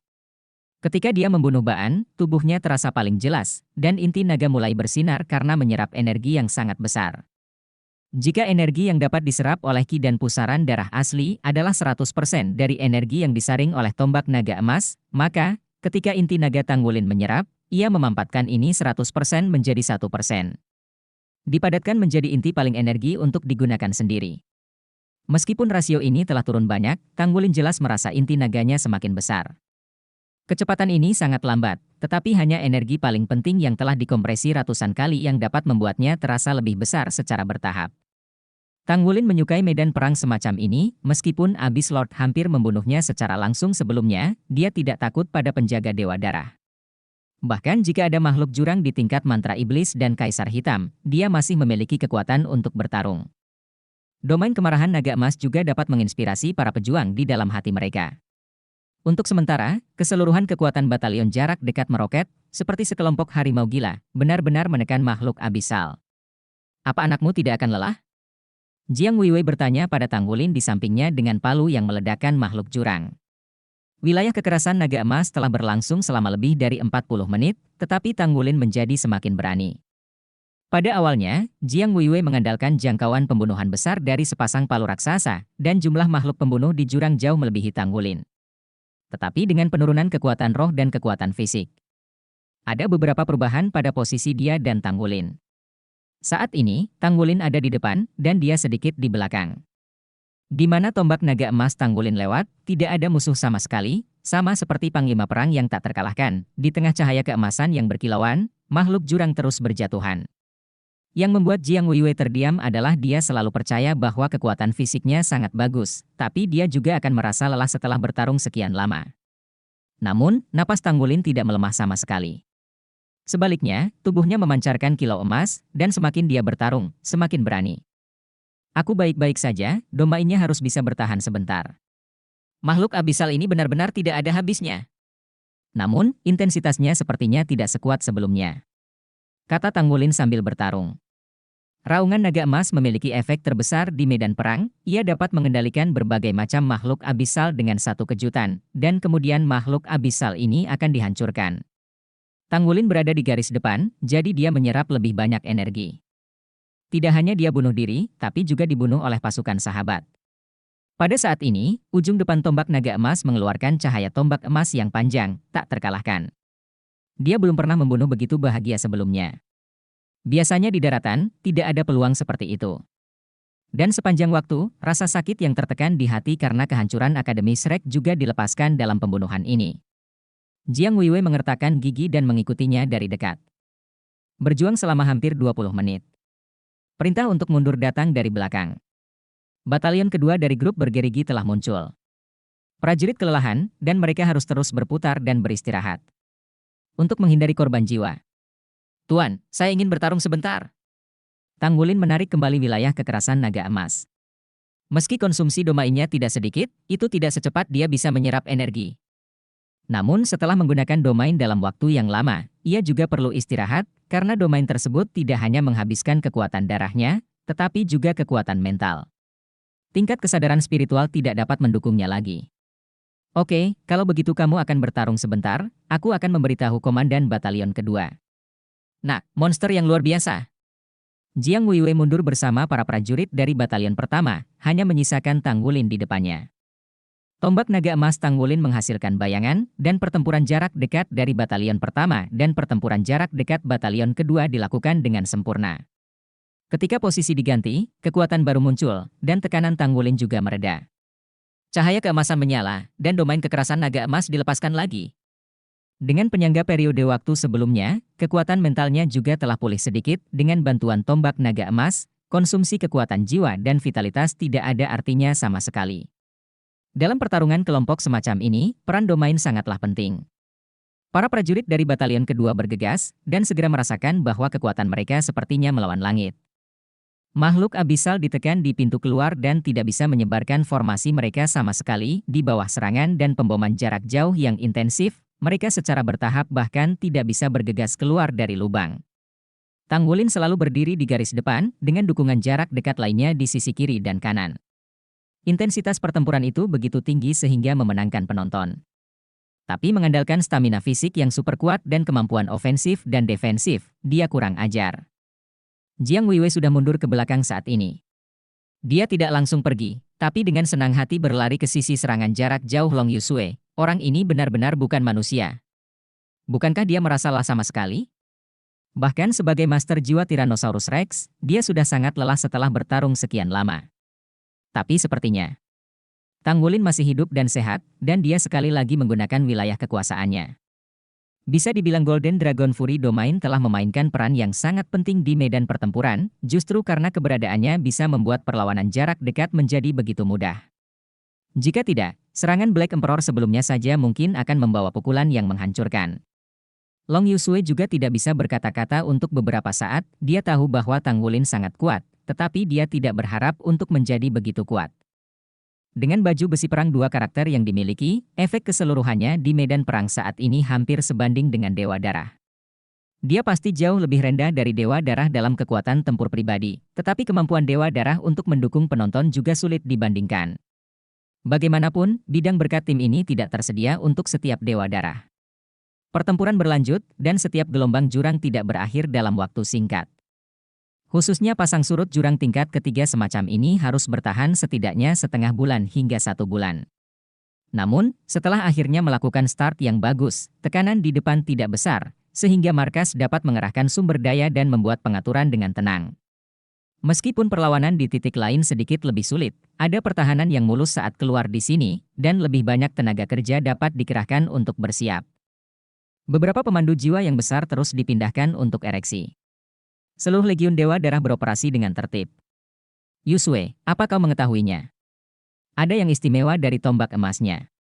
Ketika dia membunuh Baan, tubuhnya terasa paling jelas, dan inti naga mulai bersinar karena menyerap energi yang sangat besar. Jika energi yang dapat diserap oleh Qi dan pusaran darah asli adalah 100% dari energi yang disaring oleh tombak naga emas, maka, ketika inti naga Tang Wulin menyerap, ia memampatkan ini 100% menjadi 1%. Dipadatkan menjadi inti paling energi untuk digunakan sendiri. Meskipun rasio ini telah turun banyak, Tang Wulin jelas merasa inti naganya semakin besar. Kecepatan ini sangat lambat, tetapi hanya energi paling penting yang telah dikompresi ratusan kali yang dapat membuatnya terasa lebih besar secara bertahap. Tang Wulin menyukai medan perang semacam ini, meskipun Abyss Lord hampir membunuhnya secara langsung sebelumnya, dia tidak takut pada penjaga Dewa Darah. Bahkan jika ada makhluk jurang di tingkat mantra iblis dan kaisar hitam, dia masih memiliki kekuatan untuk bertarung. Domain kemarahan naga emas juga dapat menginspirasi para pejuang di dalam hati mereka. Untuk sementara, keseluruhan kekuatan batalion jarak dekat meroket, seperti sekelompok harimau gila, benar-benar menekan makhluk abisal. Apa anakmu tidak akan lelah? Jiang Weiwei bertanya pada Tang Wulin di sampingnya dengan palu yang meledakkan makhluk jurang. Wilayah kekerasan naga emas telah berlangsung selama lebih dari 40 menit, tetapi Tang Wulin menjadi semakin berani. Pada awalnya, Jiang Weiwei mengandalkan jangkauan pembunuhan besar dari sepasang palu raksasa, dan jumlah makhluk pembunuh di jurang jauh melebihi Tang Wulin. Tetapi dengan penurunan kekuatan roh dan kekuatan fisik, ada beberapa perubahan pada posisi dia dan Tang Wulin. Saat ini, Tang Wulin ada di depan, dan dia sedikit di belakang. Di mana tombak naga emas Tang Wulin lewat, tidak ada musuh sama sekali, sama seperti panglima perang yang tak terkalahkan. Di tengah cahaya keemasan yang berkilauan, makhluk jurang terus berjatuhan. Yang membuat Jiang Weiwei terdiam adalah dia selalu percaya bahwa kekuatan fisiknya sangat bagus, tapi dia juga akan merasa lelah setelah bertarung sekian lama. Namun, napas Tang Wulin tidak melemah sama sekali. Sebaliknya, tubuhnya memancarkan kilau emas, dan semakin dia bertarung, semakin berani. Aku baik-baik saja, domba ini harus bisa bertahan sebentar. Makhluk abisal ini benar-benar tidak ada habisnya. Namun, intensitasnya sepertinya tidak sekuat sebelumnya, kata Tang Wulin sambil bertarung. Raungan naga emas memiliki efek terbesar di medan perang, ia dapat mengendalikan berbagai macam makhluk abisal dengan satu kejutan, dan kemudian makhluk abisal ini akan dihancurkan. Tang Wulin berada di garis depan, jadi dia menyerap lebih banyak energi. Tidak hanya dia bunuh diri, tapi juga dibunuh oleh pasukan sahabat. Pada saat ini, ujung depan tombak naga emas mengeluarkan cahaya tombak emas yang panjang, tak terkalahkan. Dia belum pernah membunuh begitu bahagia sebelumnya. Biasanya di daratan, tidak ada peluang seperti itu. Dan sepanjang waktu, rasa sakit yang tertekan di hati karena kehancuran Akademi Shrek juga dilepaskan dalam pembunuhan ini. Jiang Weiwei mengertakkan gigi dan mengikutinya dari dekat. Berjuang selama hampir 20 menit. Perintah untuk mundur datang dari belakang. Batalion kedua dari grup bergerigi telah muncul. Prajurit kelelahan, dan mereka harus terus berputar dan beristirahat. Untuk menghindari korban jiwa. Tuan, saya ingin bertarung sebentar. Tang Wulin menarik kembali wilayah kekerasan naga emas. Meski konsumsi domainnya tidak sedikit, itu tidak secepat dia bisa menyerap energi. Namun setelah menggunakan domain dalam waktu yang lama, ia juga perlu istirahat, karena domain tersebut tidak hanya menghabiskan kekuatan darahnya, tetapi juga kekuatan mental. Tingkat kesadaran spiritual tidak dapat mendukungnya lagi. Oke, kalau begitu kamu akan bertarung sebentar, aku akan memberitahu komandan batalion kedua. Nah, monster yang luar biasa. Jiang Weiwei mundur bersama para prajurit dari batalion pertama, hanya menyisakan Tang Wulin di depannya. Tombak naga emas Tang Wulin menghasilkan bayangan, dan pertempuran jarak dekat dari batalion pertama dan pertempuran jarak dekat batalion kedua dilakukan dengan sempurna. Ketika posisi diganti, kekuatan baru muncul, dan tekanan Tang Wulin juga mereda. Cahaya keemasan menyala, dan domain kekerasan naga emas dilepaskan lagi. Dengan penyangga periode waktu sebelumnya, kekuatan mentalnya juga telah pulih sedikit dengan bantuan tombak naga emas, konsumsi kekuatan jiwa dan vitalitas tidak ada artinya sama sekali. Dalam pertarungan kelompok semacam ini, peran domain sangatlah penting. Para prajurit dari batalion kedua bergegas, dan segera merasakan bahwa kekuatan mereka sepertinya melawan langit. Makhluk abisal ditekan di pintu keluar dan tidak bisa menyebarkan formasi mereka sama sekali di bawah serangan dan pemboman jarak jauh yang intensif. Mereka secara bertahap bahkan tidak bisa bergegas keluar dari lubang. Tang Wulin selalu berdiri di garis depan, dengan dukungan jarak dekat lainnya di sisi kiri dan kanan. Intensitas pertempuran itu begitu tinggi sehingga memenangkan penonton. Tapi mengandalkan stamina fisik yang super kuat dan kemampuan ofensif dan defensif, dia kurang ajar. Jiang Weiwei sudah mundur ke belakang saat ini. Dia tidak langsung pergi, tapi dengan senang hati berlari ke sisi serangan jarak jauh Long Yusue. Orang ini benar-benar bukan manusia. Bukankah dia merasa lelah sama sekali? Bahkan sebagai master jiwa Tyrannosaurus Rex, dia sudah sangat lelah setelah bertarung sekian lama. Tapi sepertinya, Tang Wulin masih hidup dan sehat, dan dia sekali lagi menggunakan wilayah kekuasaannya. Bisa dibilang Golden Dragon Fury Domain telah memainkan peran yang sangat penting di medan pertempuran, justru karena keberadaannya bisa membuat perlawanan jarak dekat menjadi begitu mudah. Jika tidak, serangan Black Emperor sebelumnya saja mungkin akan membawa pukulan yang menghancurkan. Long Yusue juga tidak bisa berkata-kata untuk beberapa saat, dia tahu bahwa Tang Wulin sangat kuat, tetapi dia tidak berharap untuk menjadi begitu kuat. Dengan baju besi perang dua karakter yang dimiliki, efek keseluruhannya di medan perang saat ini hampir sebanding dengan Dewa Darah. Dia pasti jauh lebih rendah dari Dewa Darah dalam kekuatan tempur pribadi, tetapi kemampuan Dewa Darah untuk mendukung penonton juga sulit dibandingkan. Bagaimanapun, bidang berkat tim ini tidak tersedia untuk setiap Dewa Darah. Pertempuran berlanjut, dan setiap gelombang jurang tidak berakhir dalam waktu singkat. Khususnya pasang surut jurang tingkat ketiga semacam ini harus bertahan setidaknya setengah bulan hingga 1 bulan. Namun, setelah akhirnya melakukan start yang bagus, tekanan di depan tidak besar, sehingga markas dapat mengerahkan sumber daya dan membuat pengaturan dengan tenang. Meskipun perlawanan di titik lain sedikit lebih sulit, ada pertahanan yang mulus saat keluar di sini, dan lebih banyak tenaga kerja dapat dikerahkan untuk bersiap. Beberapa pemandu jiwa yang besar terus dipindahkan untuk ereksi. Seluruh Legiun Dewa Darah beroperasi dengan tertib. Yusue, apa kau mengetahuinya? Ada yang istimewa dari tombak emasnya.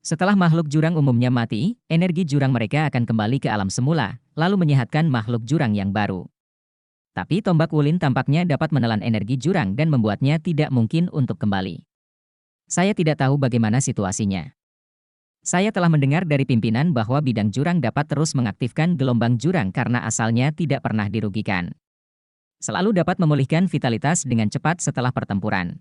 Setelah makhluk jurang umumnya mati, energi jurang mereka akan kembali ke alam semula, lalu menyehatkan makhluk jurang yang baru. Tapi tombak Wulin tampaknya dapat menelan energi jurang dan membuatnya tidak mungkin untuk kembali. Saya tidak tahu bagaimana situasinya. Saya telah mendengar dari pimpinan bahwa bidang jurang dapat terus mengaktifkan gelombang jurang karena asalnya tidak pernah dirugikan. Selalu dapat memulihkan vitalitas dengan cepat setelah pertempuran.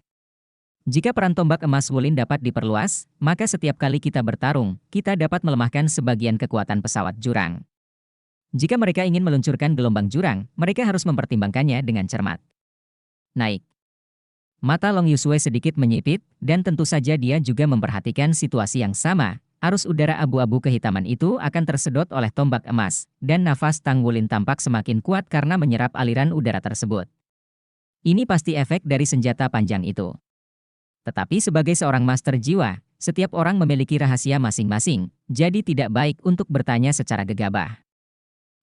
Jika peran tombak emas Wulin dapat diperluas, maka setiap kali kita bertarung, kita dapat melemahkan sebagian kekuatan pesawat jurang. Jika mereka ingin meluncurkan gelombang jurang, mereka harus mempertimbangkannya dengan cermat. Naik. Mata Long Yusue sedikit menyipit, dan tentu saja dia juga memperhatikan situasi yang sama. Arus udara abu-abu kehitaman itu akan tersedot oleh tombak emas, dan nafas Tang Wulin tampak semakin kuat karena menyerap aliran udara tersebut. Ini pasti efek dari senjata panjang itu. Tetapi sebagai seorang master jiwa, setiap orang memiliki rahasia masing-masing, jadi tidak baik untuk bertanya secara gegabah.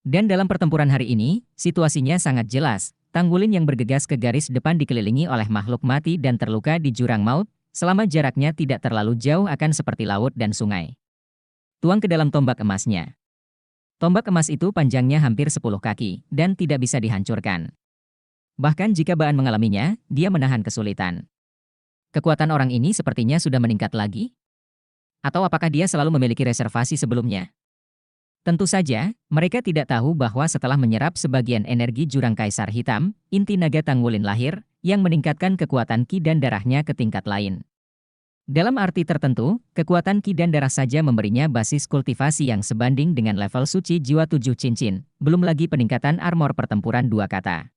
Dan dalam pertempuran hari ini, situasinya sangat jelas, Tanggulin yang bergegas ke garis depan dikelilingi oleh makhluk mati dan terluka di jurang maut, selama jaraknya tidak terlalu jauh akan seperti laut dan sungai. Tuang ke dalam tombak emasnya. Tombak emas itu panjangnya hampir 10 kaki, dan tidak bisa dihancurkan. Bahkan jika Baan mengalaminya, dia menahan kesulitan. Kekuatan orang ini sepertinya sudah meningkat lagi? Atau apakah dia selalu memiliki reservasi sebelumnya? Tentu saja, mereka tidak tahu bahwa setelah menyerap sebagian energi jurang Kaisar Hitam, inti naga Tanggulin lahir, yang meningkatkan kekuatan ki dan darahnya ke tingkat lain. Dalam arti tertentu, kekuatan ki dan darah saja memberinya basis kultivasi yang sebanding dengan level suci jiwa 7 cincin, belum lagi peningkatan armor pertempuran 2 kata.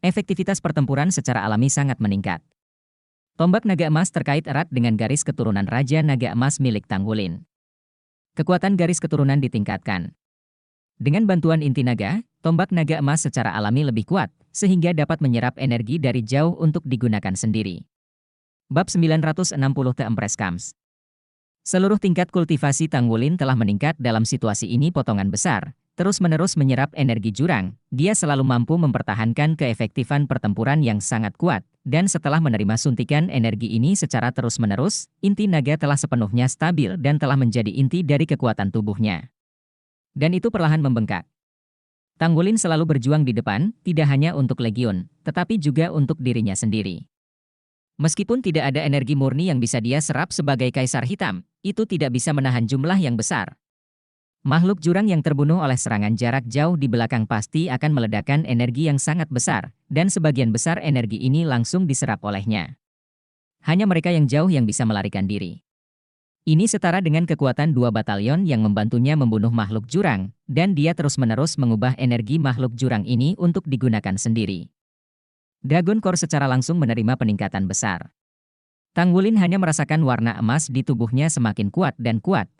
Efektivitas pertempuran secara alami sangat meningkat. Tombak naga emas terkait erat dengan garis keturunan Raja Naga Emas milik Tanggulin. Kekuatan garis keturunan ditingkatkan. Dengan bantuan inti naga, tombak naga emas secara alami lebih kuat, sehingga dapat menyerap energi dari jauh untuk digunakan sendiri. Bab 960 Teempres Kams. Seluruh tingkat kultivasi Tanggulin telah meningkat dalam situasi ini potongan besar, terus-menerus menyerap energi jurang, dia selalu mampu mempertahankan keefektifan pertempuran yang sangat kuat, dan setelah menerima suntikan energi ini secara terus-menerus, inti naga telah sepenuhnya stabil dan telah menjadi inti dari kekuatan tubuhnya. Dan itu perlahan membengkak. Tanggulin selalu berjuang di depan, tidak hanya untuk Legiun, tetapi juga untuk dirinya sendiri. Meskipun tidak ada energi murni yang bisa dia serap sebagai Kaisar Hitam, itu tidak bisa menahan jumlah yang besar. Makhluk jurang yang terbunuh oleh serangan jarak jauh di belakang pasti akan meledakkan energi yang sangat besar, dan sebagian besar energi ini langsung diserap olehnya. Hanya mereka yang jauh yang bisa melarikan diri. Ini setara dengan kekuatan 2 batalion yang membantunya membunuh makhluk jurang, dan dia terus-menerus mengubah energi makhluk jurang ini untuk digunakan sendiri. Dragon Core secara langsung menerima peningkatan besar. Tanggulin hanya merasakan warna emas di tubuhnya semakin kuat,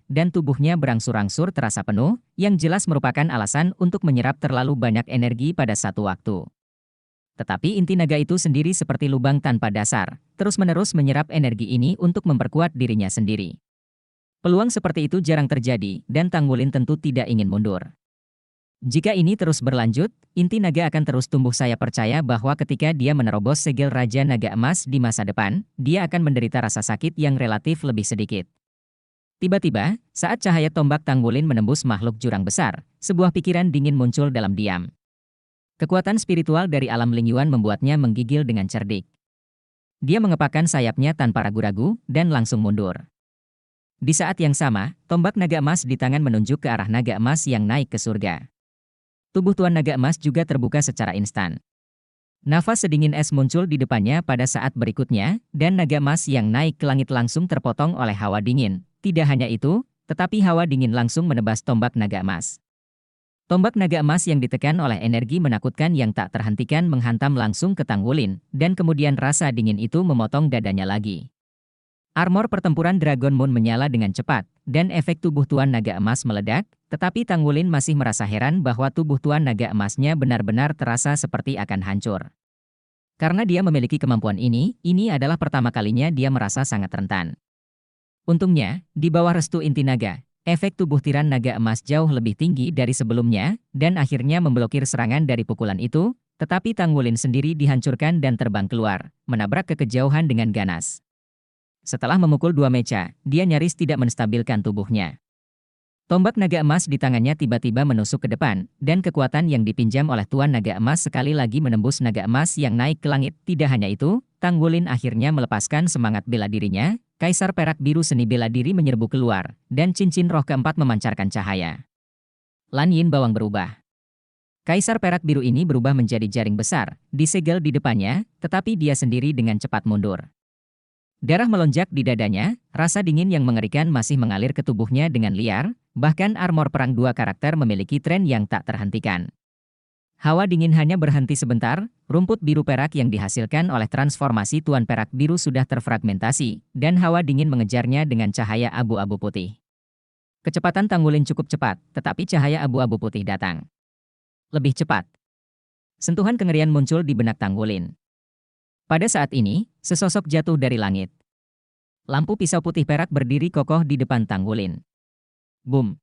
dan tubuhnya berangsur-angsur terasa penuh, yang jelas merupakan alasan untuk menyerap terlalu banyak energi pada satu waktu. Tetapi inti naga itu sendiri seperti lubang tanpa dasar, terus-menerus menyerap energi ini untuk memperkuat dirinya sendiri. Peluang seperti itu jarang terjadi, dan Tanggulin tentu tidak ingin mundur. Jika ini terus berlanjut, inti naga akan terus tumbuh. Saya percaya bahwa ketika dia menerobos segel Raja Naga Emas di masa depan, dia akan menderita rasa sakit yang relatif lebih sedikit. Tiba-tiba, saat cahaya tombak Tanggulin menembus makhluk jurang besar, sebuah pikiran dingin muncul dalam diam. Kekuatan spiritual dari alam Lingyuan membuatnya menggigil dengan cerdik. Dia mengepakkan sayapnya tanpa ragu-ragu, dan langsung mundur. Di saat yang sama, tombak naga emas di tangan menunjuk ke arah naga emas yang naik ke surga. Tubuh Tuan Naga Emas juga terbuka secara instan. Nafas sedingin es muncul di depannya pada saat berikutnya, dan naga emas yang naik ke langit langsung terpotong oleh hawa dingin. Tidak hanya itu, tetapi hawa dingin langsung menebas tombak naga emas. Tombak naga emas yang ditekan oleh energi menakutkan yang tak terhentikan menghantam langsung ke Tanggulin, dan kemudian rasa dingin itu memotong dadanya lagi. Armor pertempuran Dragon Moon menyala dengan cepat, dan efek tubuh Tuan Naga Emas meledak, tetapi Tanggulin masih merasa heran bahwa tubuh Tuan Naga Emasnya benar-benar terasa seperti akan hancur. Karena dia memiliki kemampuan ini adalah pertama kalinya dia merasa sangat rentan. Untungnya, di bawah restu inti naga, efek tubuh tiran naga emas jauh lebih tinggi dari sebelumnya, dan akhirnya memblokir serangan dari pukulan itu, tetapi Tanggulin sendiri dihancurkan dan terbang keluar, menabrak ke kejauhan dengan ganas. Setelah memukul 2 mecha, dia nyaris tidak menstabilkan tubuhnya. Tombak naga emas di tangannya tiba-tiba menusuk ke depan, dan kekuatan yang dipinjam oleh Tuan Naga Emas sekali lagi menembus naga emas yang naik ke langit. Tidak hanya itu, Tanggulin akhirnya melepaskan semangat bela dirinya, Kaisar Perak Biru seni bela diri menyerbu keluar, dan cincin roh keempat memancarkan cahaya. Lan Yin bawang berubah. Kaisar Perak Biru ini berubah menjadi jaring besar, disegel di depannya, tetapi dia sendiri dengan cepat mundur. Darah melonjak di dadanya, rasa dingin yang mengerikan masih mengalir ke tubuhnya dengan liar, bahkan armor perang 2 karakter memiliki tren yang tak terhentikan. Hawa dingin hanya berhenti sebentar, rumput biru perak yang dihasilkan oleh transformasi Tuan Perak Biru sudah terfragmentasi, dan hawa dingin mengejarnya dengan cahaya abu-abu putih. Kecepatan Tanggulin cukup cepat, tetapi cahaya abu-abu putih datang lebih cepat. Sentuhan kengerian muncul di benak Tanggulin. Pada saat ini, sesosok jatuh dari langit. Lampu pisau putih perak berdiri kokoh di depan Tanggulin. Boom!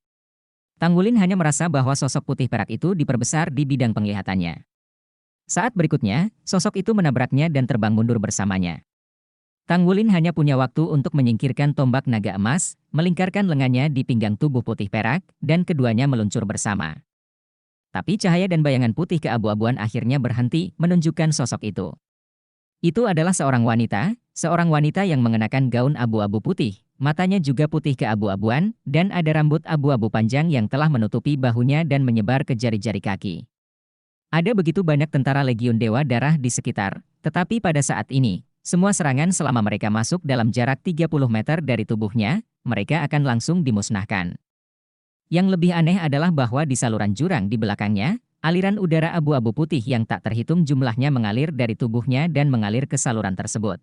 Tanggulin hanya merasa bahwa sosok putih perak itu diperbesar di bidang penglihatannya. Saat berikutnya, sosok itu menabraknya dan terbang mundur bersamanya. Tang Wulin hanya punya waktu untuk menyingkirkan tombak naga emas, melingkarkan lengannya di pinggang tubuh putih perak, dan keduanya meluncur bersama. Tapi cahaya dan bayangan putih keabu-abuan akhirnya berhenti menunjukkan sosok itu. Itu adalah seorang wanita yang mengenakan gaun abu-abu putih, matanya juga putih keabu-abuan, dan ada rambut abu-abu panjang yang telah menutupi bahunya dan menyebar ke jari-jari kaki. Ada begitu banyak tentara Legiun Dewa Darah di sekitar, tetapi pada saat ini, semua serangan selama mereka masuk dalam jarak 30 meter dari tubuhnya, mereka akan langsung dimusnahkan. Yang lebih aneh adalah bahwa di saluran jurang di belakangnya, aliran udara abu-abu putih yang tak terhitung jumlahnya mengalir dari tubuhnya dan mengalir ke saluran tersebut.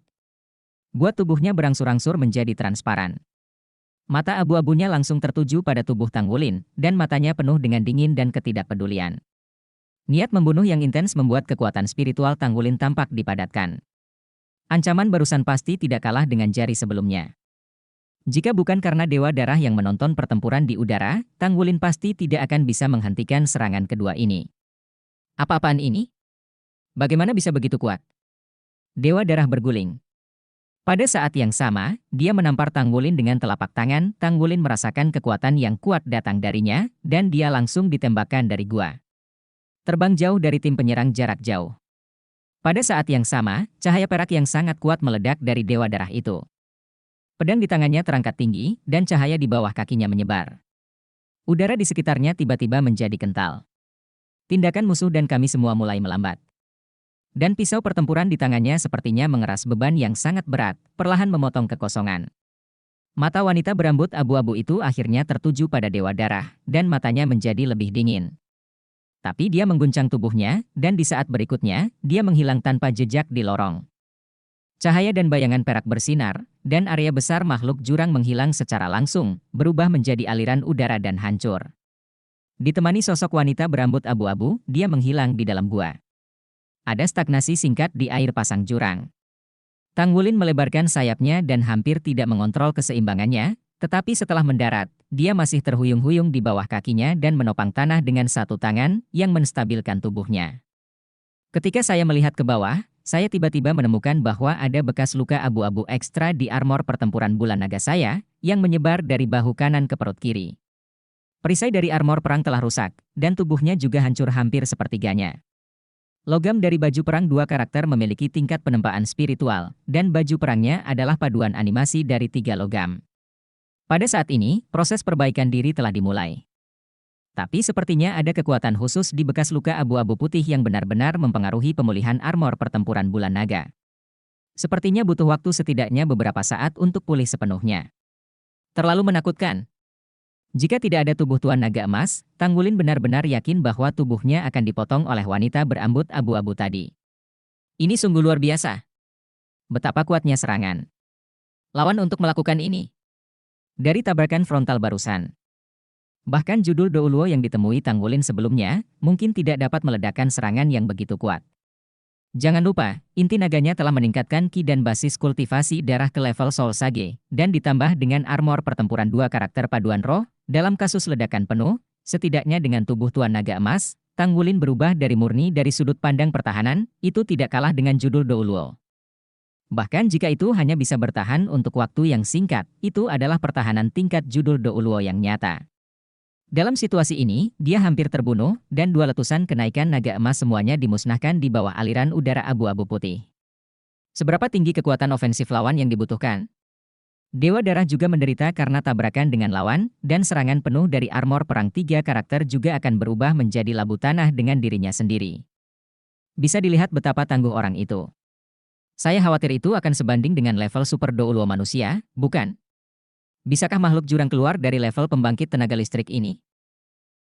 Buat tubuhnya berangsur-angsur menjadi transparan. Mata abu-abunya langsung tertuju pada tubuh Tang Wulin, dan matanya penuh dengan dingin dan ketidakpedulian. Niat membunuh yang intens membuat kekuatan spiritual Tang Wulin tampak dipadatkan. Ancaman barusan pasti tidak kalah dengan jari sebelumnya. Jika bukan karena Dewa Darah yang menonton pertempuran di udara, Tang Wulin pasti tidak akan bisa menghentikan serangan kedua ini. Apa-apaan ini? Bagaimana bisa begitu kuat? Dewa Darah berguling. Pada saat yang sama, dia menampar Tang Wulin dengan telapak tangan. Tang Wulin merasakan kekuatan yang kuat datang darinya, dan dia langsung ditembakkan dari gua. Terbang jauh dari tim penyerang jarak jauh. Pada saat yang sama, cahaya perak yang sangat kuat meledak dari Dewa Darah itu. Pedang di tangannya terangkat tinggi, dan cahaya di bawah kakinya menyebar. Udara di sekitarnya tiba-tiba menjadi kental. Tindakan musuh dan kami semua mulai melambat. Dan pisau pertempuran di tangannya sepertinya mengeras beban yang sangat berat, perlahan memotong kekosongan. Mata wanita berambut abu-abu itu akhirnya tertuju pada Dewa Darah, dan matanya menjadi lebih dingin. Tapi dia mengguncang tubuhnya, dan di saat berikutnya, dia menghilang tanpa jejak di lorong. Cahaya dan bayangan perak bersinar, dan area besar makhluk jurang menghilang secara langsung, berubah menjadi aliran udara dan hancur. Ditemani sosok wanita berambut abu-abu, dia menghilang di dalam gua. Ada stagnasi singkat di air pasang jurang. Tang Wulin melebarkan sayapnya dan hampir tidak mengontrol keseimbangannya, tetapi setelah mendarat, dia masih terhuyung-huyung di bawah kakinya dan menopang tanah dengan satu tangan yang menstabilkan tubuhnya. Ketika saya melihat ke bawah, saya tiba-tiba menemukan bahwa ada bekas luka abu-abu ekstra di armor pertempuran bulan naga saya, yang menyebar dari bahu kanan ke perut kiri. Perisai dari armor perang telah rusak, dan tubuhnya juga hancur hampir sepertiganya. Logam dari baju perang dua karakter memiliki tingkat penempaan spiritual, dan baju perangnya adalah paduan animasi dari 3 logam. Pada saat ini, proses perbaikan diri telah dimulai. Tapi sepertinya ada kekuatan khusus di bekas luka abu-abu putih yang benar-benar mempengaruhi pemulihan armor pertempuran bulan naga. Sepertinya butuh waktu setidaknya beberapa saat untuk pulih sepenuhnya. Terlalu menakutkan. Jika tidak ada tubuh Tuan Naga Emas, Tang Wulin benar-benar yakin bahwa tubuhnya akan dipotong oleh wanita berambut abu-abu tadi. Ini sungguh luar biasa. Betapa kuatnya serangan. Lawan untuk melakukan ini. Dari tabrakan frontal barusan. Bahkan judul Douluo yang ditemui Tang Wulin sebelumnya, mungkin tidak dapat meledakkan serangan yang begitu kuat. Jangan lupa, inti naganya telah meningkatkan ki dan basis kultivasi darah ke level Soul Sage, dan ditambah dengan armor pertempuran 2 karakter paduan roh, dalam kasus ledakan penuh, setidaknya dengan tubuh Tuan Naga Emas, Tang Wulin berubah dari murni dari sudut pandang pertahanan, itu tidak kalah dengan judul Douluo. Bahkan jika itu hanya bisa bertahan untuk waktu yang singkat, itu adalah pertahanan tingkat judul Douluo yang nyata. Dalam situasi ini, dia hampir terbunuh, dan 2 letusan kenaikan naga emas semuanya dimusnahkan di bawah aliran udara abu-abu putih. Seberapa tinggi kekuatan ofensif lawan yang dibutuhkan? Dewa Darah juga menderita karena tabrakan dengan lawan, dan serangan penuh dari armor perang 3 karakter juga akan berubah menjadi labu tanah dengan dirinya sendiri. Bisa dilihat betapa tangguh orang itu. Saya khawatir itu akan sebanding dengan level super Douluo manusia, bukan? Bisakah makhluk jurang keluar dari level pembangkit tenaga listrik ini?